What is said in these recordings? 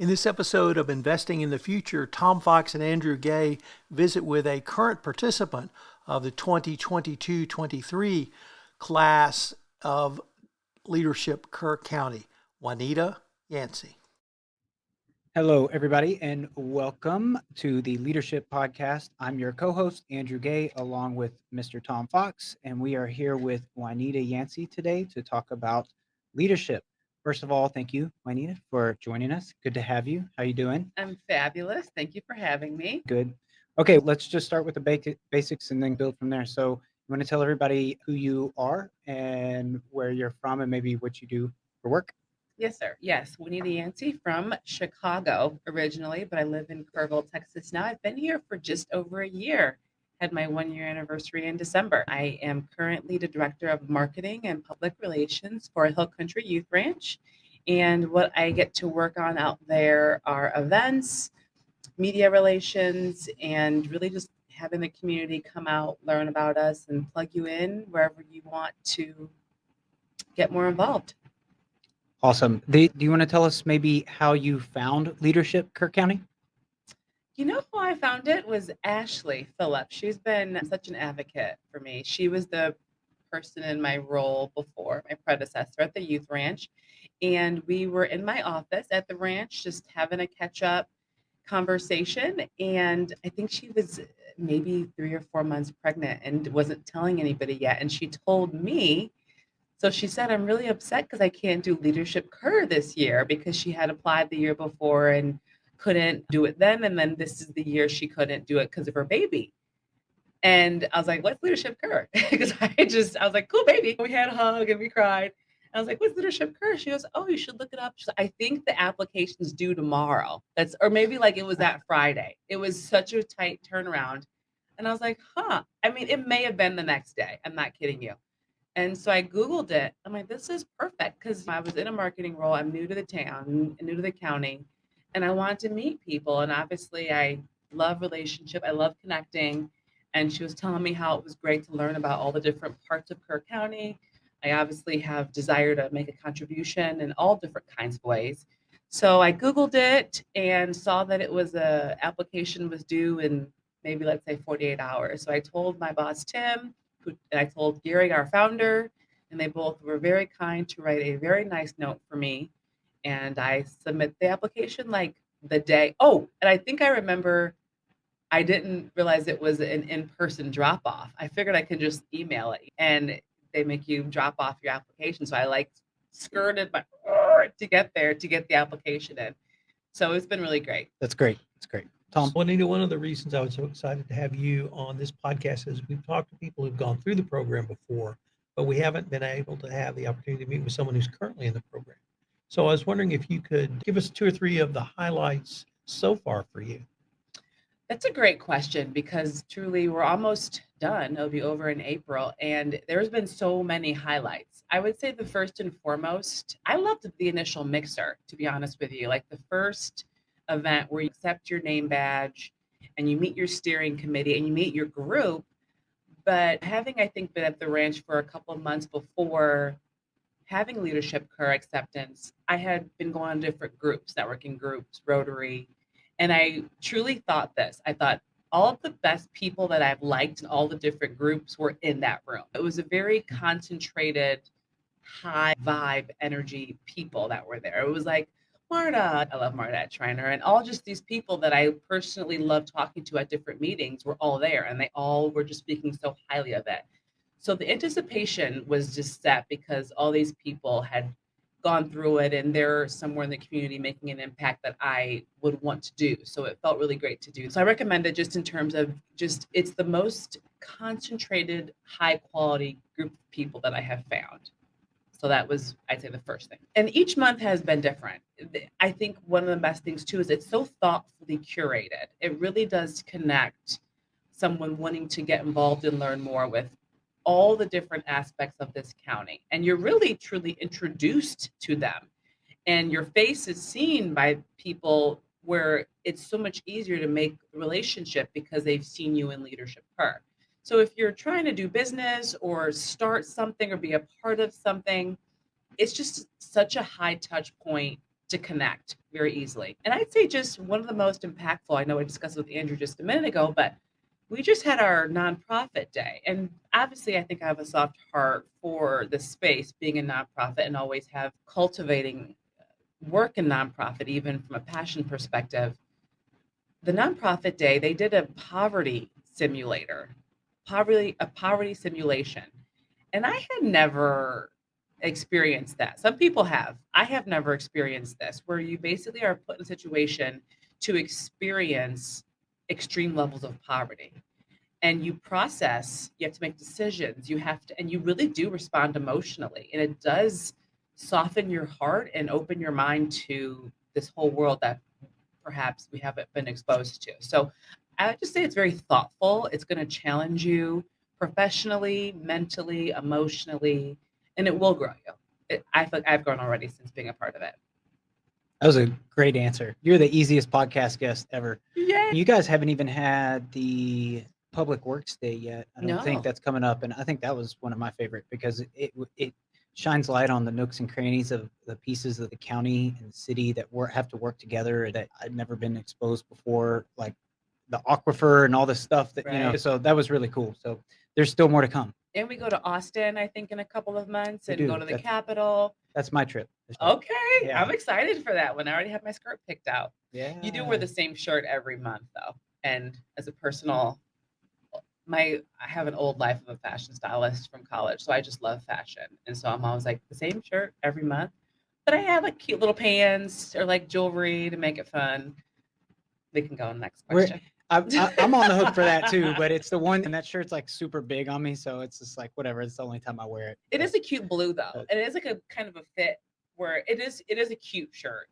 In this episode of Investing in the Future, Tom Fox and Andrew Gay visit with a current participant of the 2022-23 class of Leadership Kerr County, Wynita Yancy. Hello, everybody, and welcome to the Leadership Podcast. I'm your co-host, Andrew Gay, along with Mr. Tom Fox, and we are here with Wynita Yancy today to talk about leadership. First of all, thank you, Wynita, for joining us. Good to have you. How you doing? I'm fabulous. Thank you for having me. Good. Okay, let's just start with the basics and then build from there. So you want to tell everybody who you are and where you're from and maybe what you do for work? Yes, sir. Yes, Wynita Yancy from Chicago originally, but I live in Kerrville, Texas now. I've been here for just over a year. Had my 1 year anniversary in December. I am currently the Director of Marketing and Public Relations for Hill Country Youth Ranch. And what I get to work on out there are events, media relations, and really just having the community come out, learn about us, and plug you in wherever you want to get more involved. Awesome. Do you want to tell us maybe how you found Leadership Kerr County? You know who I found it was Ashley Phillips. She's been such an advocate for me. She was the person in my role before, my predecessor at the youth ranch. And we were in my office at the ranch just having a catch up conversation. And I think she was maybe 3 or 4 months pregnant and wasn't telling anybody yet. And she told me, so she said, I'm really upset because I can't do Leadership Kerr this year because she had applied the year before and couldn't do it then. And then this is the year she couldn't do it because of her baby. And I was like, what's Leadership Kerr? Because I was like, cool baby. We had a hug and we cried. I was like, what's Leadership Kerr? She goes, oh, you should look it up. She's like, I think the application's due tomorrow. Or maybe like it was that Friday. It was such a tight turnaround. And I was like, huh. I mean, it may have been the next day. I'm not kidding you. And so I Googled it. I'm like, this is perfect because I was in a marketing role. I'm new to the town, new to the county, and I wanted to meet people. And obviously, I love relationship. I love connecting. And she was telling me how it was great to learn about all the different parts of Kerr County. I obviously have desire to make a contribution in all different kinds of ways. So I Googled it and saw that it was application was due in maybe let's say 48 hours. So I told my boss, Tim, and I told Gary, our founder, and they both were very kind to write a very nice note for me. And I submit the application like the day. Oh, and I think I remember I didn't realize it was an in-person drop off. I figured I could just email it and they make you drop off your application. So I like skirted my to get there to get the application in. So it's been really great. That's great. That's great. Tom? Juanita, one of the reasons I was so excited to have you on this podcast is we've talked to people who've gone through the program before, but we haven't been able to have the opportunity to meet with someone who's currently in the program. So I was wondering if you could give us 2 or 3 of the highlights so far for you. That's a great question because truly we're almost done. It'll be over in April, and there's been so many highlights. I would say the first and foremost, I loved the initial mixer, to be honest with you. Like the first event where you accept your name badge and you meet your steering committee and you meet your group. But having, I think, been at the ranch for a couple of months before having Leadership Kerr acceptance, I had been going to different groups, networking groups, Rotary, and I truly thought this. I thought all of the best people that I've liked in all the different groups were in that room. It was a very concentrated, high vibe energy people that were there. It was like Marta, I love Marta at Schreiner, and all just these people that I personally love talking to at different meetings were all there, and they all were just speaking so highly of it. So the anticipation was just set because all these people had gone through it and they're somewhere in the community making an impact that I would want to do. So it felt really great to do. So I recommend it just in terms of just it's the most concentrated, high quality group of people that I have found. So that was, I'd say, the first thing. And each month has been different. I think one of the best things too is it's so thoughtfully curated. It really does connect someone wanting to get involved and learn more with all the different aspects of this county. And you're really truly introduced to them. And your face is seen by people where it's so much easier to make the relationship because they've seen you in Leadership Kerr. So if you're trying to do business or start something or be a part of something, it's just such a high touch point to connect very easily. And I'd say just one of the most impactful, I know I discussed it with Andrew just a minute ago, but we just had our nonprofit day. And obviously, I think I have a soft heart for the space being a nonprofit and always have cultivating work in nonprofit, even from a passion perspective. The nonprofit day, they did a poverty simulator, a poverty simulation. And I had never experienced that. Some people have. I have never experienced this, where you basically are put in a situation to experience extreme levels of poverty. And you process, you have to make decisions, you have to, and you really do respond emotionally. And it does soften your heart and open your mind to this whole world that perhaps we haven't been exposed to. So I would just say it's very thoughtful. It's going to challenge you professionally, mentally, emotionally, and it will grow you. I feel like I've grown already since being a part of it. That was a great answer. You're the easiest podcast guest ever. Yeah. You guys haven't even had the Public Works Day yet. I don't think No. that's coming up, and I think that was one of my favorite because it shines light on the nooks and crannies of the pieces of the county and the city that have to work together that I'd never been exposed before, like the aquifer and all this stuff that, Right. so that was really cool. So there's still more to come. And we go to Austin, I think, in a couple of months We and do. go to the Capitol. That's my trip. Okay. Yeah. I'm excited for that one. I already have my skirt picked out. Yeah. You do wear the same shirt every month, though. And as a personal, I have an old life of a fashion stylist from college, so I just love fashion. And so I'm always like the same shirt every month. But I have like cute little pants or like jewelry to make it fun. We can go on the next question. I'm on the hook for that too, but it's the one, and that shirt's like super big on me, so it's just like whatever. It's the only time I wear it. It is a cute blue though, and it is like a kind of a fit where it is a cute shirt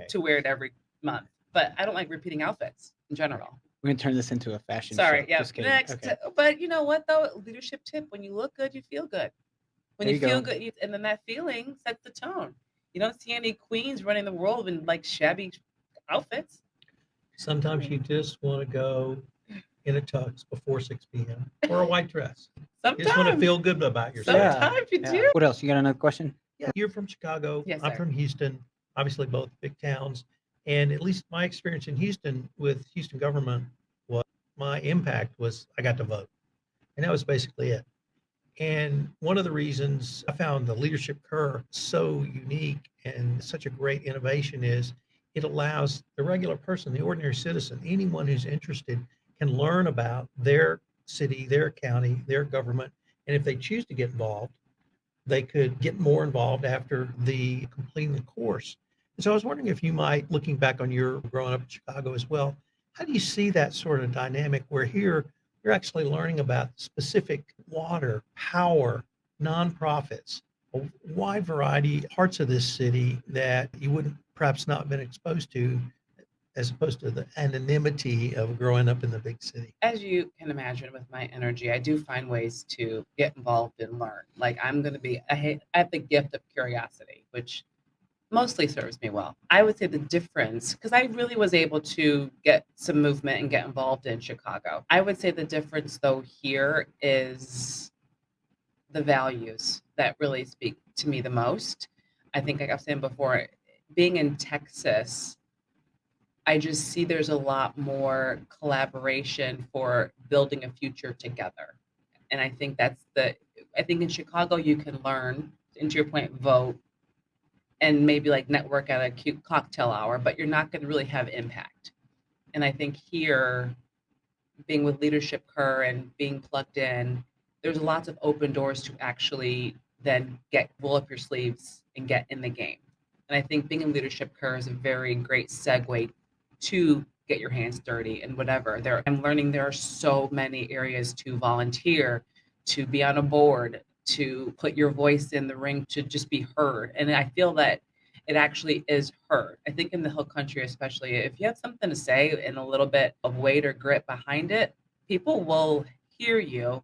to wear it every month. But I don't like repeating outfits in general. We're gonna turn this into a fashion Sorry, show. yeah. Just kidding. Next, Okay. but you know what though? Leadership tip: when you look good, you feel good. When There you you feel go. good, and then that feeling sets the tone. You don't see any queens running the world in like shabby outfits. Sometimes you just want to go in a tux before 6 p.m. or a white dress. You just want to Sometimes, feel good about yourself. sometimes you do. What else? You got another question? Yeah, you're from Chicago. Yes, I'm sir. from Houston. Obviously, both big towns. And at least my experience in Houston with Houston government was my impact was I got to vote. And that was basically it. And one of the reasons I found the Leadership Kerr so unique and such a great innovation is it allows the regular person, the ordinary citizen, anyone who's interested can learn about their city, their county, their government. And if they choose to get involved, they could get more involved after the completing the course. And so I was wondering if you might, looking back on your growing up in Chicago as well, how do you see that sort of dynamic where here you're actually learning about specific water, power, nonprofits, a wide variety of parts of this city that you wouldn't perhaps not been exposed to as opposed to the anonymity of growing up in the big city? As you can imagine, with my energy, I do find ways to get involved and learn. Like I'm going to be, I have the gift of curiosity, which mostly serves me well. I would say the difference, because I really was able to get some movement and get involved in Chicago. I would say the difference though here is the values that really speak to me the most. I think like I've said before, being in Texas, I just see there's a lot more collaboration for building a future together. And I think I think in Chicago, you can learn, and to your point, vote and maybe like network at a cute cocktail hour, but you're not going to really have impact. And I think here, being with Leadership Kerr and being plugged in, there's lots of open doors to actually then roll up your sleeves and get in the game. And I think being in Leadership Kerr is a very great segue to get your hands dirty and whatever. I'm learning there are so many areas to volunteer, to be on a board, to put your voice in the ring, to just be heard. And I feel that it actually is heard. I think in the Hill Country, especially, if you have something to say and a little bit of weight or grit behind it, people will hear you,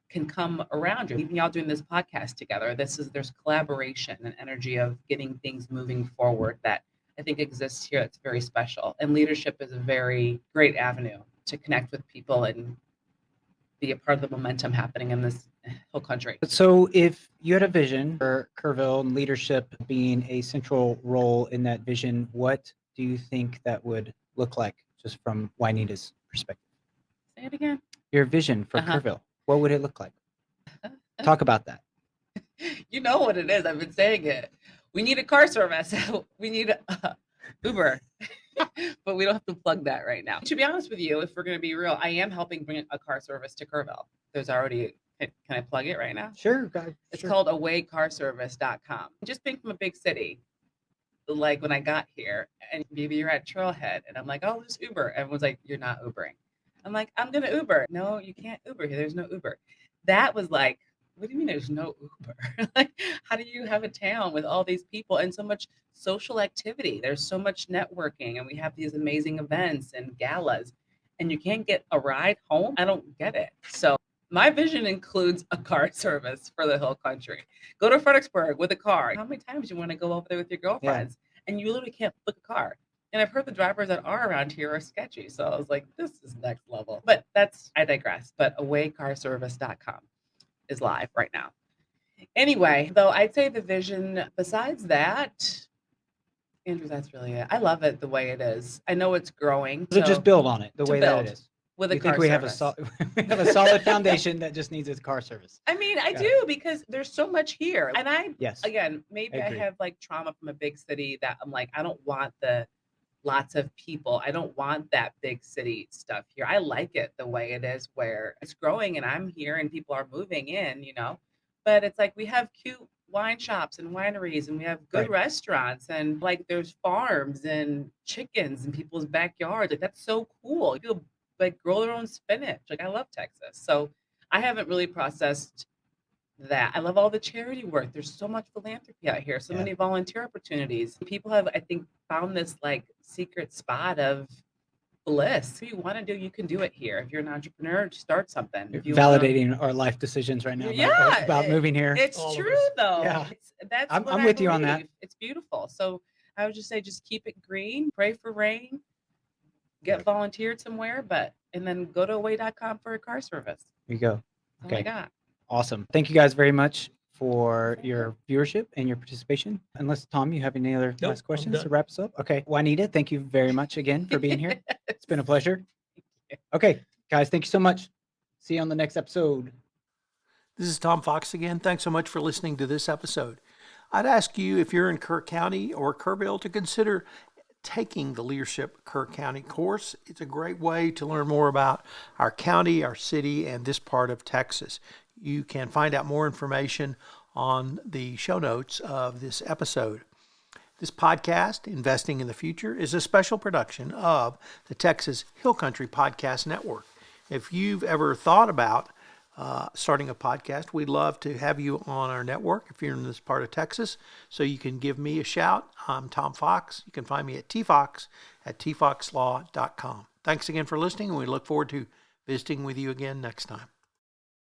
can come around you. Even y'all doing this podcast together, there's collaboration and energy of getting things moving forward that I think exists here. That's very special. And leadership is a very great avenue to connect with people and be a part of the momentum happening in this whole country. So if you had a vision for Kerrville and leadership being a central role in that vision, what do you think that would look like, just from Wynita's perspective? Say it again. Your vision for Uh-huh. Kerrville, what would it look like? Talk about that. You know what it is. I've been saying it. We need a car service. We need Uber. But we don't have to plug that right now. To be honest with you, if we're going to be real, I am helping bring a car service to Kerrville. There's already, can I plug it right now? Sure. God, It's sure. called awaycarservice.com. Just being from a big city, like when I got here, and maybe you're at Trailhead, and I'm like, oh, there's Uber. Everyone's like, you're not Ubering. I'm like, I'm going to Uber. No, you can't Uber here. There's no Uber. That was like, what do you mean there's no Uber? Like, how do you have a town with all these people and so much social activity? There's so much networking, and we have these amazing events and galas, and you can't get a ride home? I don't get it. So my vision includes a car service for the Hill Country. Go to Fredericksburg with a car. How many times you want to go over there with your girlfriends? And you literally can't book a car. And I've heard the drivers that are around here are sketchy. So I was like, this is next level. But I digress. But awaycarservice.com is live right now. Anyway, though, I'd say the vision, besides that, Andrew, that's really it. I love it the way it is. I know it's growing. So just build on it the to way that build it is. with a You car think we have service. we have a solid foundation that just needs its car service? I mean, I Got do, because there's so much here. And Yes. again, maybe I I agree. have like trauma from a big city that I'm like, I don't want the lots of people. I don't want that big city stuff here. I like it the way it is, where it's growing and I'm here and people are moving in, but it's like we have cute wine shops and wineries, and we have good Right. restaurants, and like there's farms and chickens in people's backyards. Like, that's so cool. People like grow their own spinach. Like, I love Texas. So I haven't really processed that. I love all the charity work. There's so much philanthropy out here, so Yeah. many volunteer opportunities. People have, I think, found this like secret spot of bliss. If you want to do, you can do it here. If you're an entrepreneur, start something. You're If you wanna- validating our life decisions right now Yeah, about moving here. it's All of true us. though. Yeah. That's I'm what I with you on that. believe. It's beautiful. So I would just say, just keep it green, pray for rain, get volunteered somewhere, and then go to away.com for a car service. There you go. That's all I Okay. got. Awesome. Thank you guys very much for your viewership and your participation. Unless, Tom, you have any other Nope, last I'm questions to done. wrap us up? Okay. Juanita, thank you very much again for being here. It's been a pleasure. Okay, guys, thank you so much. See you on the next episode. This is Tom Fox again. Thanks so much for listening to this episode. I'd ask you, if you're in Kerr County or Kerrville, to consider taking the Leadership Kerr County course. It's a great way to learn more about our county, our city, and this part of Texas. You can find out more information on the show notes of this episode. This podcast, Investing in the Future, is a special production of the Texas Hill Country Podcast Network. If you've ever thought about starting a podcast, we'd love to have you on our network if you're in this part of Texas. So you can give me a shout. I'm Tom Fox. You can find me at tfox@tfoxlaw.com. Thanks again for listening, and we look forward to visiting with you again next time.